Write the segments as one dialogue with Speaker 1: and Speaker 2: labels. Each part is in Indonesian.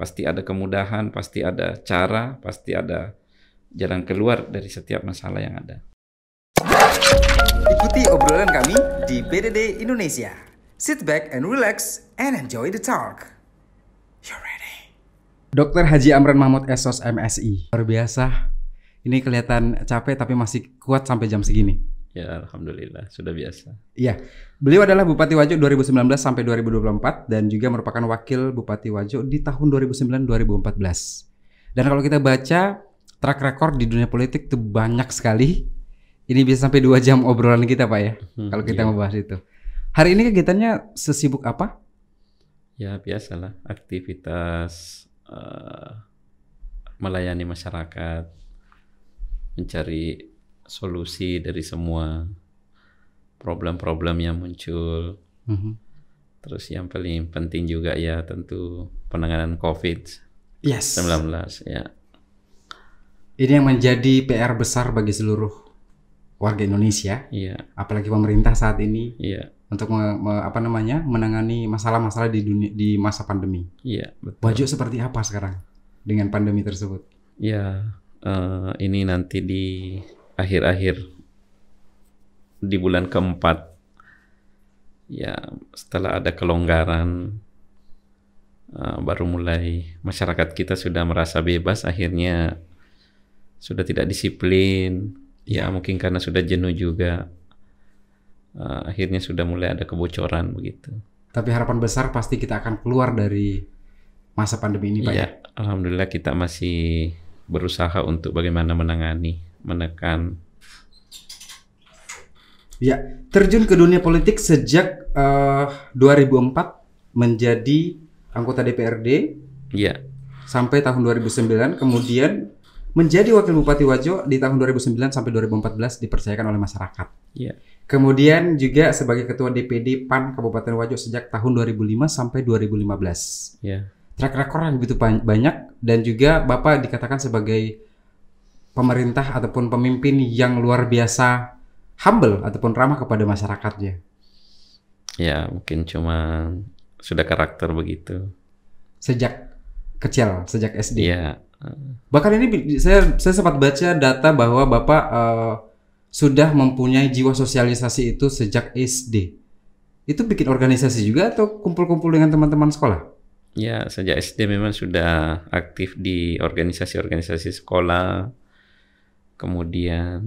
Speaker 1: pasti ada kemudahan, pasti ada cara, pasti ada jalan keluar dari setiap masalah yang ada.
Speaker 2: Ikuti obrolan kami di PDD Indonesia. Sit back and relax and enjoy the talk. You're ready.
Speaker 3: Dr. Haji Amran Mahmud SOS MSI. Luar biasa. Ini kelihatan capek tapi masih kuat sampai jam segini.
Speaker 1: Ya, alhamdulillah, sudah biasa.
Speaker 3: Iya. Beliau adalah Bupati Wajo 2019 sampai 2024 dan juga merupakan wakil Bupati Wajo di tahun 2009-2014. Dan kalau kita baca track record di dunia politik itu banyak sekali. Ini bisa sampai 2 jam obrolan kita, Pak ya. Kalau kita membahas itu. Hari ini kegiatannya sesibuk apa?
Speaker 1: Ya, biasalah aktivitas melayani masyarakat, mencari solusi dari semua problem-problem yang muncul. Terus yang paling penting juga ya tentu penanganan COVID-19 ya.
Speaker 3: Ini yang menjadi PR besar bagi seluruh warga Indonesia.
Speaker 1: Iya.
Speaker 3: Apalagi pemerintah saat ini.
Speaker 1: Iya.
Speaker 3: Untuk menangani masalah-masalah di masa pandemi.
Speaker 1: Iya, betul.
Speaker 3: Wajo seperti apa sekarang dengan pandemi tersebut?
Speaker 1: Ya, ini nanti di akhir-akhir di bulan keempat ya, setelah ada kelonggaran baru mulai masyarakat kita sudah merasa bebas, akhirnya sudah tidak disiplin ya, mungkin karena sudah jenuh juga, akhirnya sudah mulai ada kebocoran begitu.
Speaker 3: Tapi harapan besar pasti kita akan keluar dari masa pandemi ini, Pak ya?
Speaker 1: Alhamdulillah kita masih berusaha untuk bagaimana menekan.
Speaker 3: Ya, terjun ke dunia politik sejak 2004 menjadi anggota DPRD.
Speaker 1: Ya.
Speaker 3: Sampai tahun 2009, kemudian menjadi wakil Bupati Wajo di tahun 2009 sampai 2014 dipercayakan oleh masyarakat.
Speaker 1: Ya.
Speaker 3: Kemudian juga sebagai ketua DPD PAN Kabupaten Wajo sejak tahun 2005 sampai 2015.
Speaker 1: Ya.
Speaker 3: Track record yang begitu banyak dan juga Bapak dikatakan sebagai pemerintah ataupun pemimpin yang luar biasa humble ataupun ramah kepada masyarakatnya.
Speaker 1: Ya, mungkin cuma sudah karakter begitu.
Speaker 3: Sejak kecil, sejak SD.
Speaker 1: Ya.
Speaker 3: Bahkan ini saya sempat baca data bahwa Bapak sudah mempunyai jiwa sosialisasi itu sejak SD. Itu bikin organisasi juga atau kumpul-kumpul dengan teman-teman sekolah?
Speaker 1: Ya, sejak SD memang sudah aktif di organisasi-organisasi sekolah. Kemudian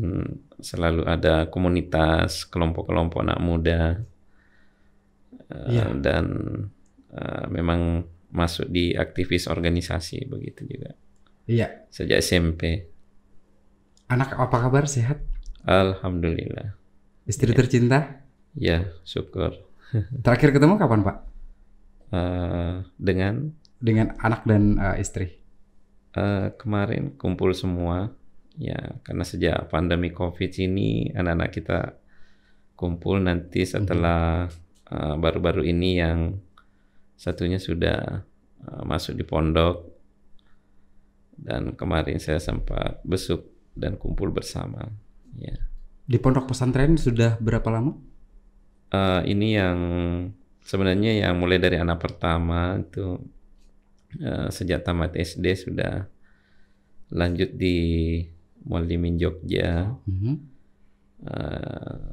Speaker 1: selalu ada komunitas, kelompok-kelompok anak muda. Dan memang masuk di aktivis organisasi begitu juga.
Speaker 3: Iya.
Speaker 1: Sejak SMP.
Speaker 3: Anak apa kabar, sehat?
Speaker 1: Alhamdulillah.
Speaker 3: Istri tercinta?
Speaker 1: Ya, syukur.
Speaker 3: Terakhir ketemu kapan, Pak?
Speaker 1: Dengan
Speaker 3: anak dan istri.
Speaker 1: Kemarin kumpul semua ya, karena sejak pandemi COVID ini anak-anak kita kumpul. Nanti setelah baru-baru ini yang satunya sudah masuk di pondok, dan kemarin saya sempat besuk dan kumpul bersama ya.
Speaker 3: Di pondok pesantren sudah berapa lama?
Speaker 1: Ini yang sebenarnya yang mulai dari anak pertama itu sejak tamat SD sudah lanjut di Muallimin Jogja,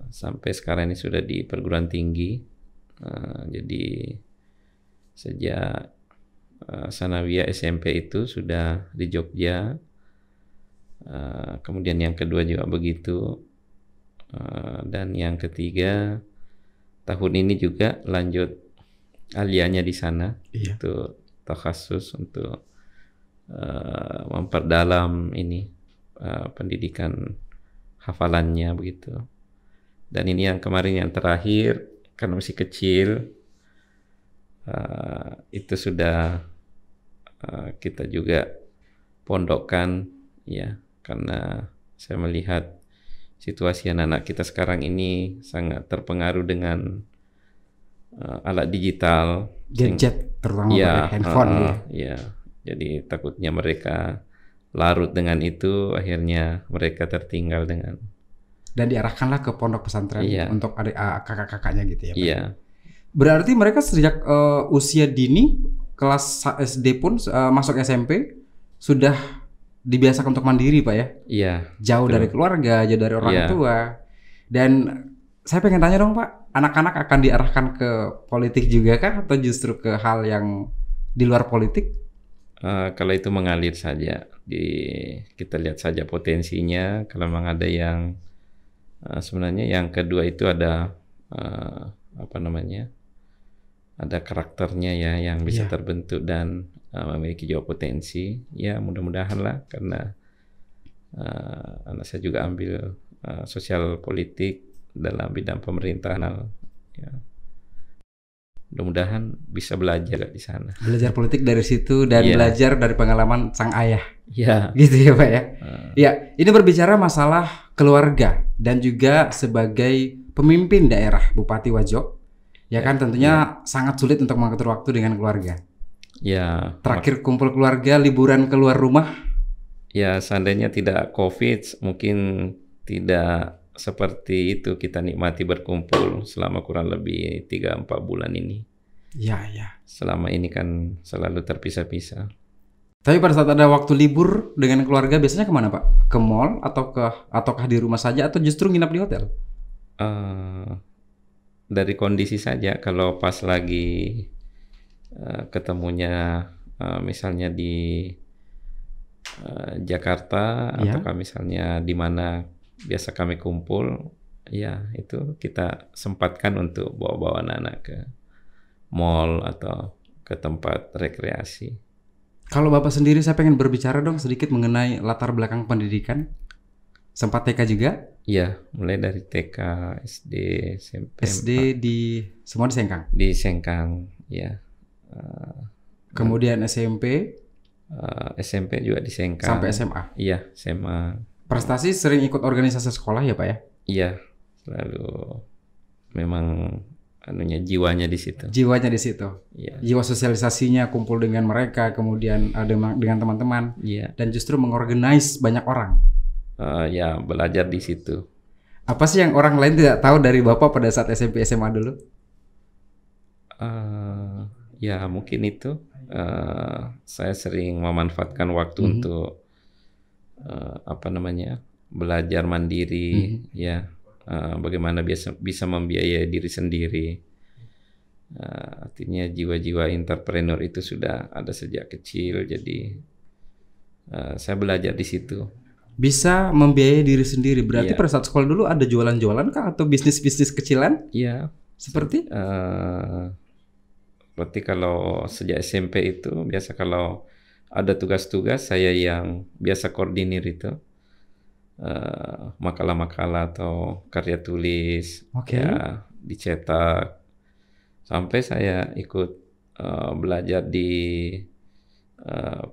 Speaker 1: sampai sekarang ini sudah di perguruan tinggi. Jadi sejak sanawiyah SMP itu sudah di Jogja. Kemudian yang kedua juga begitu, dan yang ketiga tahun ini juga lanjut aliyahnya di sana. Itu takhasus untuk memperdalam ini pendidikan hafalannya begitu. Dan ini yang kemarin yang terakhir karena masih kecil, itu sudah kita juga pondokkan ya, karena saya melihat situasi anak-anak kita sekarang ini sangat terpengaruh dengan alat digital,
Speaker 3: gadget, terutama handphone.
Speaker 1: Jadi takutnya mereka larut dengan itu, akhirnya mereka tertinggal dengan.
Speaker 3: Dan diarahkanlah ke pondok pesantren untuk adik kakak-kakaknya gitu ya, Pak?
Speaker 1: Iya.
Speaker 3: Berarti mereka sejak usia dini kelas SD pun masuk SMP sudah dibiasakan untuk mandiri Pak ya?
Speaker 1: Iya.
Speaker 3: Jauh
Speaker 1: betul.
Speaker 3: dari keluarga, jauh dari orang
Speaker 1: Iya.
Speaker 3: tua. Dan saya pengen tanya dong Pak, anak-anak akan diarahkan ke politik juga kah atau justru ke hal yang di luar politik?
Speaker 1: Kalau itu mengalir saja, kita lihat saja potensinya. Kalau memang ada yang sebenarnya yang kedua itu ada apa namanya, ada karakternya ya yang bisa
Speaker 3: Iya.
Speaker 1: terbentuk dan memiliki juga potensi. Ya mudah-mudahan lah, karena anak saya juga ambil sosial politik dalam bidang pemerintahan. Ya. Mudah-mudahan bisa belajar di sana.
Speaker 3: Belajar politik dari situ dan
Speaker 1: Iya.
Speaker 3: belajar dari pengalaman sang ayah.
Speaker 1: Ya.
Speaker 3: Gitu ya Pak ya. Ya, ini berbicara masalah keluarga dan juga sebagai pemimpin daerah Bupati Wajo. Ya kan tentunya sangat sulit untuk mengatur waktu dengan keluarga.
Speaker 1: Ya.
Speaker 3: Terakhir kumpul keluarga, liburan keluar rumah.
Speaker 1: Ya, seandainya tidak COVID, mungkin tidak seperti itu kita nikmati berkumpul selama kurang lebih 3-4 bulan ini.
Speaker 3: Ya, ya.
Speaker 1: Selama ini kan selalu terpisah-pisah.
Speaker 3: Tapi pada saat ada waktu libur dengan keluarga biasanya kemana Pak? Ke mall ataukah di rumah saja atau justru nginap di hotel?
Speaker 1: Dari kondisi saja, kalau pas lagi ketemunya misalnya di Jakarta
Speaker 3: Ya.
Speaker 1: ataukah misalnya di mana biasa kami kumpul, ya itu kita sempatkan untuk bawa-bawa anak-anak ke mall atau ke tempat rekreasi.
Speaker 3: Kalau Bapak sendiri saya pengen berbicara dong sedikit mengenai latar belakang pendidikan. Sempat TK juga?
Speaker 1: Iya, mulai dari TK, SD, SMP,
Speaker 3: SD semua di Sengkang.
Speaker 1: di Sengkang, ya.
Speaker 3: Kemudian SMP
Speaker 1: SMP juga di Sengkang.
Speaker 3: sampai SMA.
Speaker 1: Iya, SMA.
Speaker 3: Prestasi sering ikut organisasi sekolah ya Pak ya?
Speaker 1: Iya, selalu memang jiwanya di situ.
Speaker 3: Jiwanya di situ.
Speaker 1: Iya.
Speaker 3: Jiwa sosialisasinya kumpul dengan mereka, kemudian ada dengan teman-teman
Speaker 1: Iya.
Speaker 3: dan justru mengorganize banyak orang.
Speaker 1: Ya, belajar di situ.
Speaker 3: Apa sih yang orang lain tidak tahu dari Bapak pada saat SMP SMA dulu?
Speaker 1: Ya, mungkin itu saya sering memanfaatkan waktu untuk apa namanya, belajar mandiri, ya. Bagaimana bisa membiayai diri sendiri. Artinya jiwa-jiwa entrepreneur itu sudah ada sejak kecil, jadi saya belajar di situ.
Speaker 3: Bisa membiayai diri sendiri. Berarti
Speaker 1: Iya.
Speaker 3: pada saat sekolah dulu ada jualan-jualan kah atau bisnis-bisnis kecilan?
Speaker 1: Iya.
Speaker 3: Seperti?
Speaker 1: Berarti kalau sejak SMP itu biasa kalau ada tugas-tugas saya yang biasa koordinir itu makalah-makalah atau karya tulis,
Speaker 3: Oke.
Speaker 1: ya dicetak, sampai saya ikut belajar di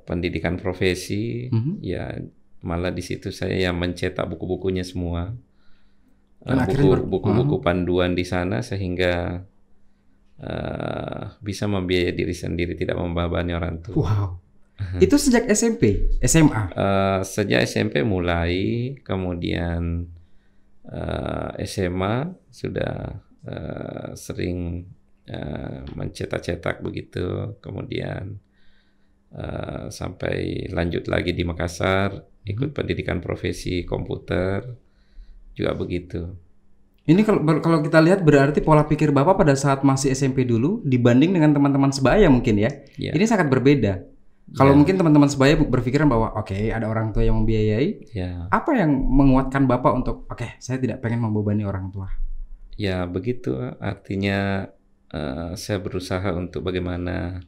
Speaker 1: pendidikan profesi, ya malah di situ saya yang mencetak buku-bukunya semua,
Speaker 3: Dan akhirnya
Speaker 1: buku-buku panduan di sana sehingga bisa membiayai diri sendiri, tidak membebani orang tua.
Speaker 3: Wow. Itu sejak SMP, SMA.
Speaker 1: Sejak SMP mulai, kemudian SMA sudah sering mencetak-cetak begitu, kemudian sampai lanjut lagi di Makassar, ikut pendidikan profesi komputer, juga begitu.
Speaker 3: Ini kalau kita lihat berarti pola pikir Bapak pada saat masih SMP dulu dibanding dengan teman-teman sebaya mungkin ya.
Speaker 1: Ya.
Speaker 3: Ini sangat berbeda. Kalau mungkin teman-teman sebaya berpikiran bahwa oke, ada orang tua yang membiayai.
Speaker 1: Ya,
Speaker 3: Apa yang menguatkan Bapak untuk oke, saya tidak pengen membebani orang tua?
Speaker 1: ya begitu. Artinya saya berusaha untuk bagaimana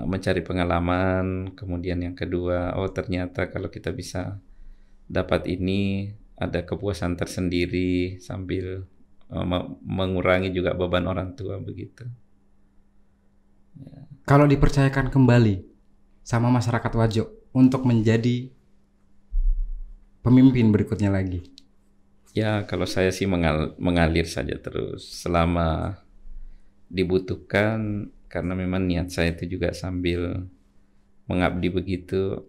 Speaker 1: mencari pengalaman. Kemudian yang kedua, oh ternyata kalau kita bisa dapat ini, ada kepuasan tersendiri sambil mengurangi juga beban orang tua begitu.
Speaker 3: Kalau dipercayakan kembali sama masyarakat Wajo untuk menjadi pemimpin berikutnya lagi.
Speaker 1: Ya, kalau saya sih mengalir saja terus selama dibutuhkan, karena memang niat saya itu juga sambil mengabdi begitu.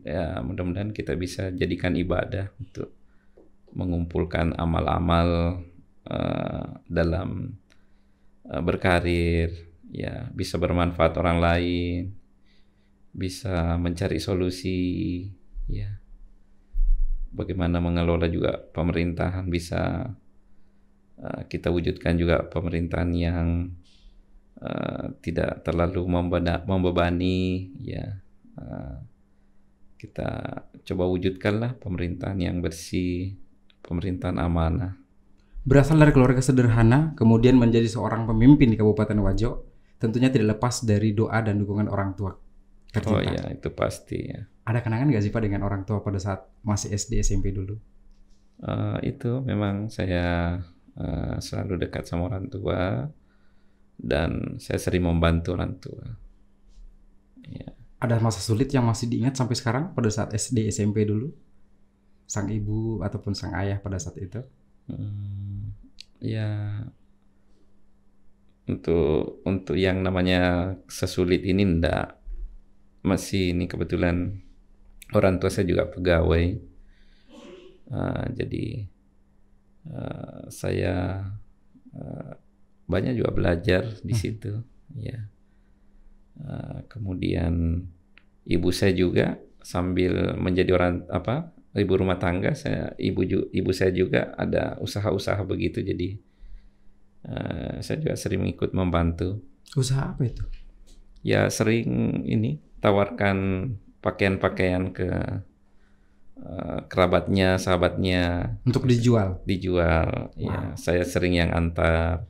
Speaker 1: Ya, mudah-mudahan kita bisa jadikan ibadah untuk mengumpulkan amal-amal dalam berkarir, ya bisa bermanfaat orang lain, bisa mencari solusi, ya. Bagaimana mengelola juga pemerintahan, bisa kita wujudkan juga pemerintahan yang tidak terlalu membebani, ya. Kita coba wujudkanlah pemerintahan yang bersih, pemerintahan amanah.
Speaker 3: Berasal dari keluarga sederhana, kemudian menjadi seorang pemimpin di Kabupaten Wajo, tentunya tidak lepas dari doa dan dukungan orang tua tercinta.
Speaker 1: Oh ya, itu pasti ya.
Speaker 3: Ada kenangan nggak sih Pak dengan orang tua pada saat masih SD, SMP dulu?
Speaker 1: Itu memang saya selalu dekat sama orang tua dan saya sering membantu orang tua. Ya.
Speaker 3: Ada masa sulit yang masih diingat sampai sekarang pada saat SD, SMP dulu? Sang ibu ataupun sang ayah pada saat itu?
Speaker 1: Ya, untuk yang namanya sesulit ini enggak. Masih ini kebetulan orang tua saya juga pegawai. Jadi saya banyak juga belajar di situ, ya. Kemudian ibu saya juga sambil menjadi ibu rumah tangga, ibu saya juga ada usaha-usaha begitu, jadi saya juga sering ikut membantu.
Speaker 3: Usaha apa itu?
Speaker 1: Ya sering ini tawarkan pakaian-pakaian ke kerabatnya, sahabatnya
Speaker 3: Untuk dijual.
Speaker 1: Ya, saya sering yang antar.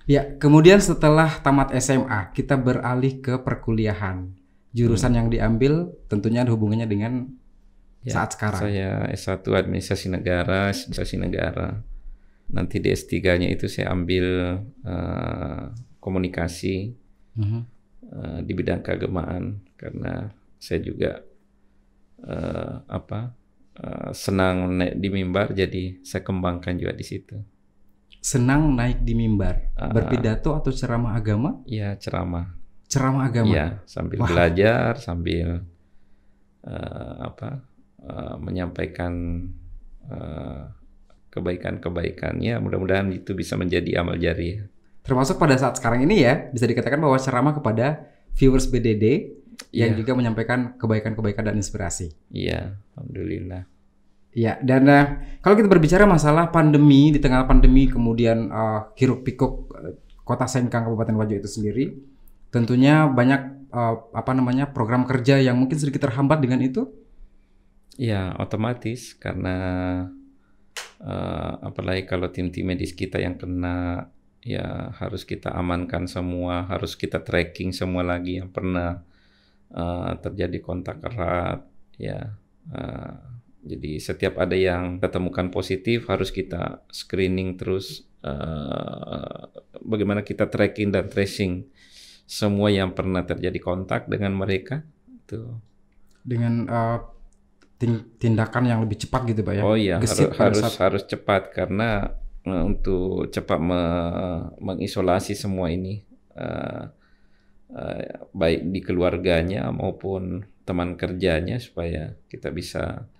Speaker 3: Ya, kemudian setelah tamat SMA, kita beralih ke perkuliahan. Jurusan yang diambil tentunya ada hubungannya dengan saat sekarang.
Speaker 1: Saya S1 Administrasi Negara. Nanti di S3-nya itu saya ambil komunikasi di bidang keagamaan, karena saya juga senang naik di mimbar, jadi saya kembangkan juga di situ.
Speaker 3: Senang naik di mimbar, berpidato atau ceramah agama?
Speaker 1: Ya, ceramah.
Speaker 3: Ceramah agama.
Speaker 1: Ya, sambil belajar, sambil menyampaikan kebaikan-kebaikannya. Mudah-mudahan itu bisa menjadi amal jariah.
Speaker 3: Termasuk pada saat sekarang ini ya, bisa dikatakan bahwa ceramah kepada viewers BDD yang juga menyampaikan kebaikan-kebaikan dan inspirasi.
Speaker 1: Iya, alhamdulillah.
Speaker 3: Ya, dan kalau kita berbicara masalah pandemi, di tengah pandemi kemudian hiruk pikuk Kota Sengkang Kabupaten Wajo itu sendiri, tentunya banyak program kerja yang mungkin sedikit terhambat dengan itu.
Speaker 1: Ya, otomatis karena apalagi kalau tim-tim medis kita yang kena, ya harus kita amankan semua, harus kita tracking semua lagi yang pernah terjadi kontak erat, ya. Jadi setiap ada yang ketemukan positif harus kita screening terus, bagaimana kita tracking dan tracing semua yang pernah terjadi kontak dengan mereka itu. Dengan
Speaker 3: tindakan yang lebih cepat gitu Pak ya?
Speaker 1: Oh iya, harus cepat, karena untuk cepat mengisolasi semua ini, baik di keluarganya maupun teman kerjanya, supaya kita bisa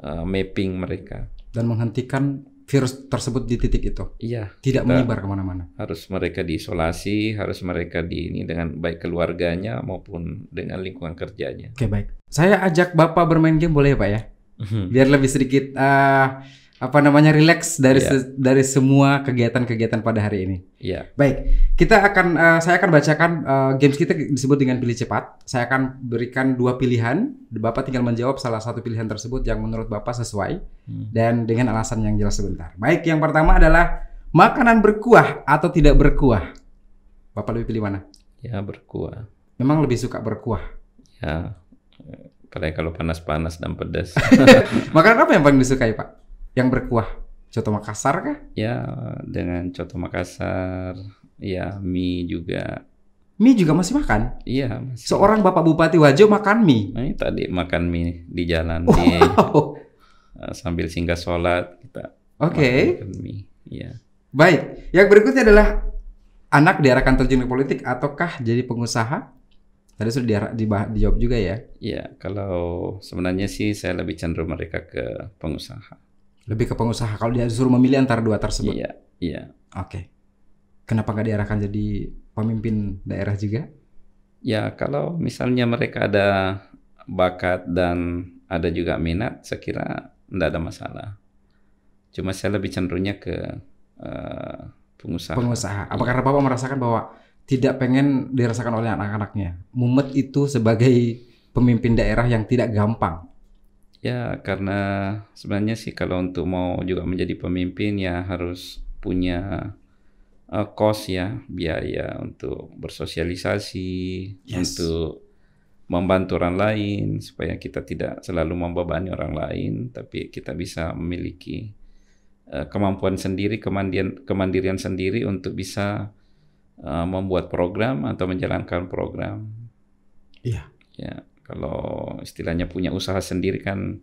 Speaker 1: mapping mereka
Speaker 3: dan menghentikan virus tersebut di titik itu.
Speaker 1: Iya,
Speaker 3: tidak menyebar kemana-mana.
Speaker 1: Harus mereka diisolasi, harus mereka ini dengan baik keluarganya maupun dengan lingkungan kerjanya.
Speaker 3: Oke, baik. Saya ajak Bapak bermain game boleh ya Pak ya? Biar lebih sedikit relax dari semua kegiatan-kegiatan pada hari ini.
Speaker 1: Iya.
Speaker 3: Baik, saya akan bacakan games kita disebut dengan pilih cepat. Saya akan berikan 2 pilihan. Bapak tinggal menjawab salah satu pilihan tersebut yang menurut Bapak sesuai dan dengan alasan yang jelas sebentar. Baik, yang pertama adalah makanan berkuah atau tidak berkuah. Bapak lebih pilih mana?
Speaker 1: Ya, berkuah.
Speaker 3: Memang lebih suka berkuah.
Speaker 1: Ya, apalagi kalau panas-panas dan pedas.
Speaker 3: Makanan apa yang paling disukai Pak? Yang berkuah? Coto Makassar kah?
Speaker 1: Ya, dengan coto Makassar. Ya, mie juga.
Speaker 3: Mie juga masih makan?
Speaker 1: Iya, masih.
Speaker 3: Seorang Bapak Bupati Wajo makan mie?
Speaker 1: Nah, ini tadi makan mie di jalan. Sambil singgah sholat kita makan mie. Ya.
Speaker 3: Baik, yang berikutnya adalah anak diarahkan terjun ke politik ataukah jadi pengusaha? Tadi sudah dijawab juga ya?
Speaker 1: Iya, kalau sebenarnya sih saya lebih cenderung mereka ke pengusaha.
Speaker 3: Lebih ke pengusaha kalau dia disuruh memilih antara dua tersebut?
Speaker 1: Iya.
Speaker 3: Oke. Kenapa nggak diarahkan jadi pemimpin daerah juga?
Speaker 1: Ya, kalau misalnya mereka ada bakat dan ada juga minat, saya kira tidak ada masalah. Cuma saya lebih cenderungnya ke pengusaha.
Speaker 3: Pengusaha. Apa karena Bapak merasakan bahwa tidak pengen dirasakan oleh anak-anaknya? Mumet itu sebagai pemimpin daerah yang tidak gampang.
Speaker 1: Ya, karena sebenarnya sih kalau untuk mau juga menjadi pemimpin ya harus punya cost ya, biaya untuk bersosialisasi, untuk membantu orang lain supaya kita tidak selalu membebani orang lain, tapi kita bisa memiliki kemampuan sendiri, kemandirian sendiri untuk bisa membuat program atau menjalankan program.
Speaker 3: Iya.
Speaker 1: Ya, kalau istilahnya punya usaha sendiri kan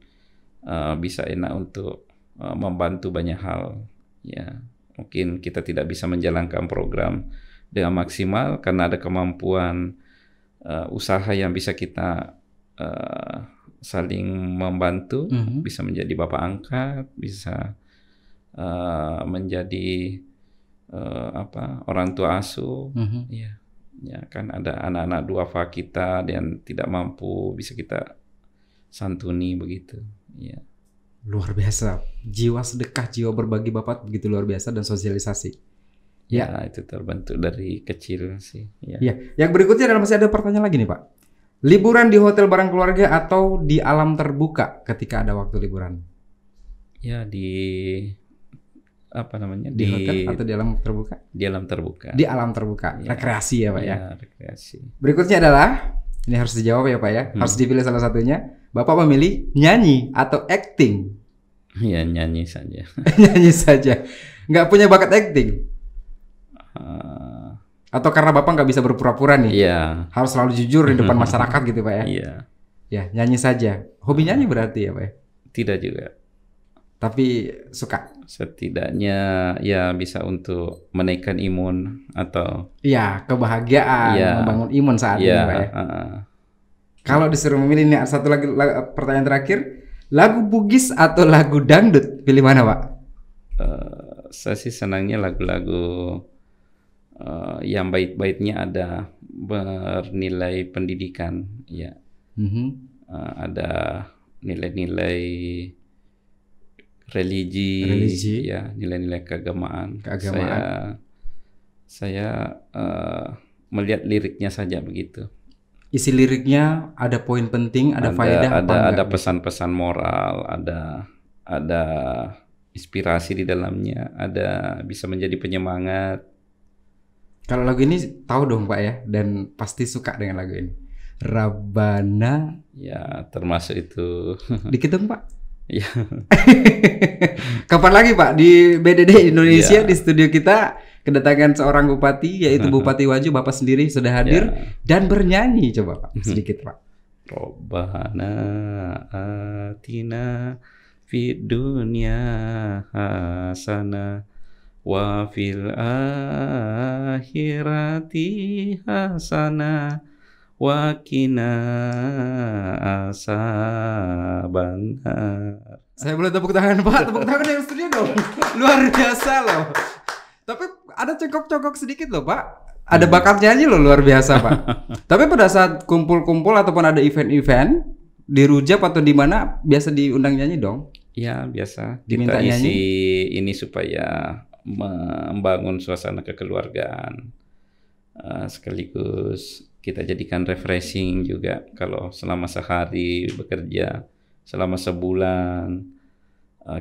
Speaker 1: bisa enak untuk membantu banyak hal. Ya, mungkin kita tidak bisa menjalankan program dengan maksimal karena ada kemampuan usaha yang bisa kita saling membantu, bisa menjadi bapak angkat, bisa menjadi orang tua asuh. Ya kan ada anak-anak duafa kita yang tidak mampu, bisa kita santuni begitu. Ya.
Speaker 3: Luar biasa, jiwa sedekah, jiwa berbagi Bapak begitu luar biasa dan sosialisasi.
Speaker 1: Ya, itu terbentuk dari kecil sih. Ya.
Speaker 3: Ya, yang berikutnya adalah masih ada pertanyaan lagi nih Pak. Liburan di hotel bareng keluarga atau di alam terbuka ketika ada waktu liburan?
Speaker 1: Ya, di
Speaker 3: hotel atau di alam terbuka?
Speaker 1: Di alam terbuka.
Speaker 3: Di alam terbuka, ya. Rekreasi ya Pak ya.
Speaker 1: Rekreasi.
Speaker 3: Berikutnya adalah, ini harus dijawab ya Pak ya, harus dipilih salah satunya. Bapak memilih nyanyi atau acting?
Speaker 1: Ya, nyanyi saja.
Speaker 3: Nyanyi saja. Nggak punya bakat acting? Atau karena Bapak nggak bisa berpura-pura nih?
Speaker 1: Iya.
Speaker 3: Harus selalu jujur di depan masyarakat gitu Pak ya?
Speaker 1: Iya.
Speaker 3: Ya, nyanyi saja. Hobi nyanyi berarti ya Pak ya?
Speaker 1: Tidak juga.
Speaker 3: Tapi suka?
Speaker 1: Setidaknya ya bisa untuk menaikkan imun atau...
Speaker 3: Iya, kebahagiaan, membangun imun saat ini Pak ya? Kalau disuruh memilih nih satu lagi pertanyaan terakhir, lagu Bugis atau lagu dangdut, pilih mana Pak?
Speaker 1: Saya sih senangnya lagu-lagu yang bait-baitnya ada bernilai pendidikan, ya. Ada nilai-nilai religi, ya, nilai-nilai keagamaan. Saya melihat liriknya saja begitu.
Speaker 3: Isi liriknya ada poin penting, ada faedah,
Speaker 1: ada pesan-pesan moral, ada inspirasi di dalamnya, ada bisa menjadi penyemangat.
Speaker 3: Kalau lagu ini tahu dong Pak ya, dan pasti suka dengan lagu ini. Rabbana.
Speaker 1: Ya, termasuk itu.
Speaker 3: Dikit dong Pak.
Speaker 1: Ya.
Speaker 3: Kapan lagi Pak di BDD Indonesia di studio kita kedatangan seorang bupati yaitu Bupati Wajo, Bapak sendiri sudah hadir dan bernyanyi, coba Pak sedikit Pak.
Speaker 1: Rabbana atina fid dunya hasanah wa fil akhirati hasanah wa qina azabannar.
Speaker 3: Saya boleh tepuk tangan Pak, tepuk tangan yang studio dong. Luar biasa loh. Tapi ada cengkok-cengkok sedikit loh Pak. Ada bakat nyanyi loh, luar biasa Pak. Tapi pada saat kumpul-kumpul ataupun ada event-event di Rujab atau di mana biasa diundang nyanyi dong?
Speaker 1: Ya biasa.
Speaker 3: Diminta
Speaker 1: kita isi
Speaker 3: nyanyi?
Speaker 1: Ini supaya membangun suasana kekeluargaan. Sekaligus kita jadikan refreshing juga kalau selama sehari bekerja, selama sebulan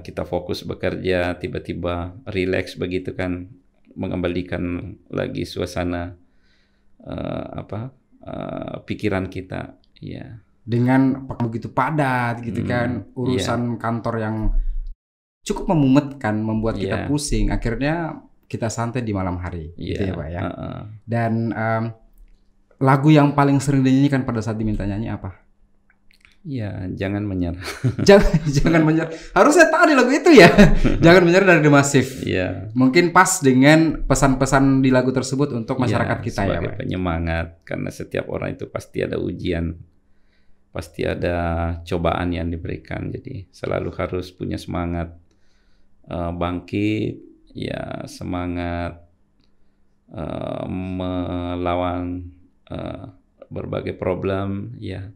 Speaker 1: kita fokus bekerja, tiba-tiba relax begitu kan, mengembalikan lagi suasana pikiran kita, ya.
Speaker 3: Dengan begitu padat gitu kan, urusan kantor yang cukup memumetkan, membuat kita pusing, akhirnya kita santai di malam hari, gitu ya Pak ya. Dan lagu yang paling sering dinyanyikan pada saat diminta nyanyi apa?
Speaker 1: Ya, jangan menyerah.
Speaker 3: jangan menyerah. Harusnya tadi lagu itu ya. Jangan menyerah dari The Massive.
Speaker 1: Iya.
Speaker 3: Mungkin pas dengan pesan-pesan di lagu tersebut untuk masyarakat kita ya,
Speaker 1: sebagai penyemangat, karena setiap orang itu pasti ada ujian, pasti ada cobaan yang diberikan. Jadi selalu harus punya semangat bangkit, ya, semangat melawan berbagai problem, ya.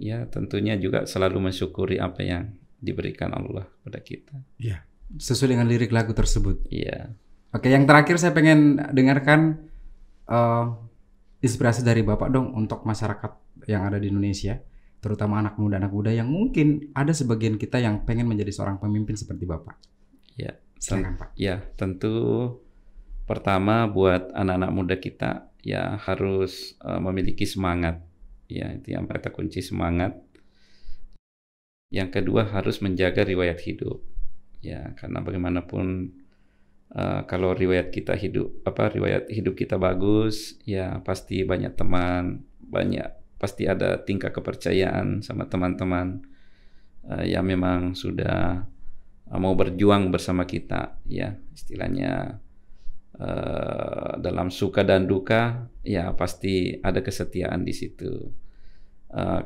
Speaker 1: Ya tentunya juga selalu mensyukuri apa yang diberikan Allah pada kita.
Speaker 3: Iya. Sesuai dengan lirik lagu tersebut.
Speaker 1: Iya.
Speaker 3: Oke, yang terakhir saya pengen dengarkan inspirasi dari Bapak dong untuk masyarakat yang ada di Indonesia, terutama anak muda yang mungkin ada sebagian kita yang pengen menjadi seorang pemimpin seperti Bapak.
Speaker 1: Ya,
Speaker 3: silakan Pak.
Speaker 1: Ya, tentu pertama buat anak-anak muda kita ya harus memiliki semangat. Ya, itu yang kata kunci, semangat. Yang kedua harus menjaga riwayat hidup. Ya, karena bagaimanapun kalau riwayat hidup kita bagus, ya pasti banyak teman, pasti ada tingkat kepercayaan sama teman-teman yang memang sudah mau berjuang bersama kita, ya istilahnya dalam suka dan duka, ya pasti ada kesetiaan di situ.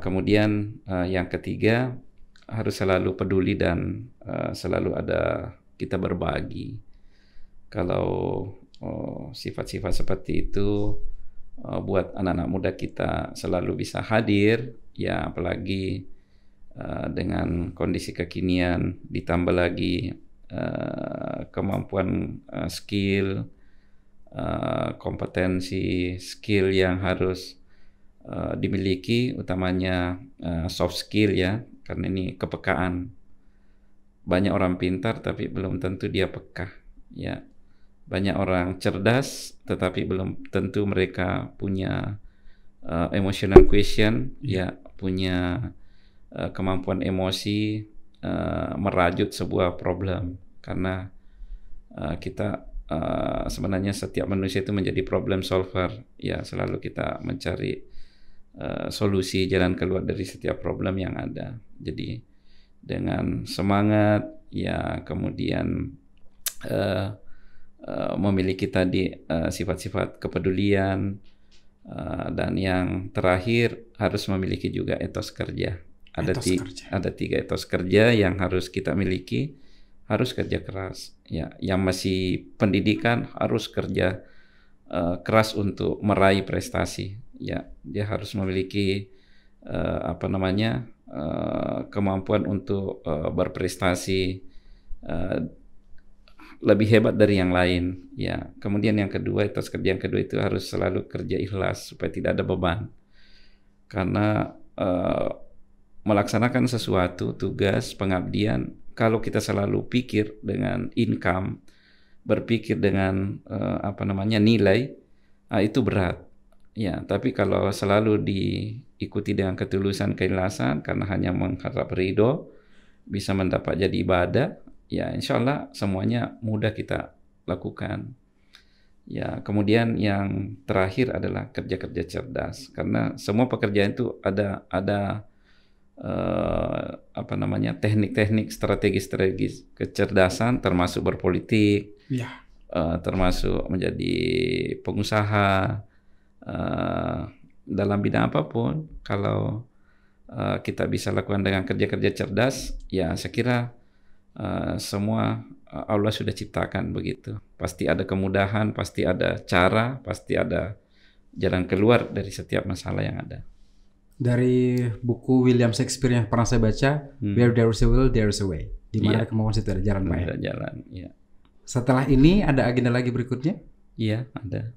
Speaker 1: Kemudian yang ketiga harus selalu peduli dan selalu ada kita berbagi. Kalau sifat-sifat seperti itu buat anak-anak muda kita selalu bisa hadir, ya apalagi dengan kondisi kekinian ditambah lagi kemampuan skill, kompetensi, skill yang harus dimiliki, utamanya soft skill ya, karena ini kepekaan. Banyak orang pintar tapi belum tentu dia peka, ya. Banyak orang cerdas tetapi belum tentu mereka punya emotional quotient, ya, punya kemampuan emosi merajut sebuah problem. Karena kita sebenarnya setiap manusia itu menjadi problem solver, ya, selalu kita mencari solusi, jalan keluar dari setiap problem yang ada. Jadi dengan semangat, ya, kemudian memiliki tadi sifat-sifat kepedulian, dan yang terakhir harus memiliki juga etos kerja. Ada tiga etos kerja yang harus kita miliki. Harus kerja keras, ya. Yang masih pendidikan harus kerja keras untuk meraih prestasi, ya. Dia harus memiliki kemampuan untuk berprestasi lebih hebat dari yang lain, ya. Kemudian yang kedua, etos kerja yang kedua itu harus selalu kerja ikhlas supaya tidak ada beban. Karena melaksanakan sesuatu tugas pengabdian, kalau kita selalu pikir dengan income, berpikir dengan nilai, itu berat, ya. Tapi kalau selalu diikuti dengan ketulusan, keikhlasan, karena hanya mengharap ridho, bisa mendapat jadi ibadah, ya insya Allah semuanya mudah kita lakukan. Ya, kemudian yang terakhir adalah kerja-kerja cerdas, karena semua pekerjaan itu ada teknik-teknik strategis kecerdasan, termasuk berpolitik, ya. Termasuk menjadi pengusaha, dalam bidang apapun. Kalau kita bisa lakukan dengan kerja-kerja cerdas, ya saya kira semua Allah sudah ciptakan begitu. Pasti ada kemudahan, pasti ada cara, pasti ada jalan keluar dari setiap masalah yang ada. Dari
Speaker 3: buku William Shakespeare yang pernah saya baca, Where there is a will, there is a way. Di mana ada kemauan situ ada jalan, Pak.
Speaker 1: Ada jalan, ya.
Speaker 3: Setelah ini ada agenda lagi berikutnya?
Speaker 1: Iya, ada.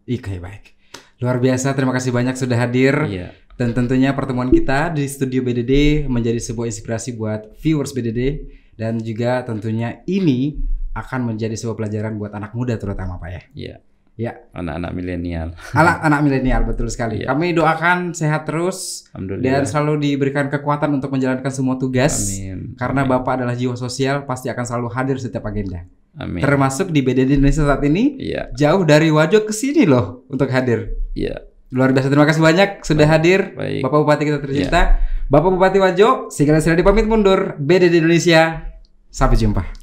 Speaker 3: Oke, baik. Luar biasa, terima kasih banyak sudah hadir.
Speaker 1: Iya.
Speaker 3: Dan tentunya pertemuan kita di studio BDD menjadi sebuah inspirasi buat viewers BDD, dan juga tentunya ini akan menjadi sebuah pelajaran buat anak muda terutama, Pak, ya.
Speaker 1: Iya.
Speaker 3: Ya,
Speaker 1: anak-anak milenial.
Speaker 3: Anak milenial, betul sekali.
Speaker 1: Ya.
Speaker 3: Kami doakan sehat terus dan selalu diberikan kekuatan untuk menjalankan semua tugas.
Speaker 1: Amin.
Speaker 3: Karena Amin. Bapak adalah jiwa sosial, pasti akan selalu hadir setiap agenda.
Speaker 1: Amin.
Speaker 3: Termasuk di BDD Indonesia saat ini,
Speaker 1: ya.
Speaker 3: Jauh dari Wajo ke sini loh untuk hadir.
Speaker 1: Iya.
Speaker 3: Luar biasa, terima kasih banyak sudah hadir.
Speaker 1: Baik.
Speaker 3: Bapak Bupati kita tercinta. Ya. Bapak Bupati Wajo, segala dipamit mundur. BDD Indonesia, sampai jumpa.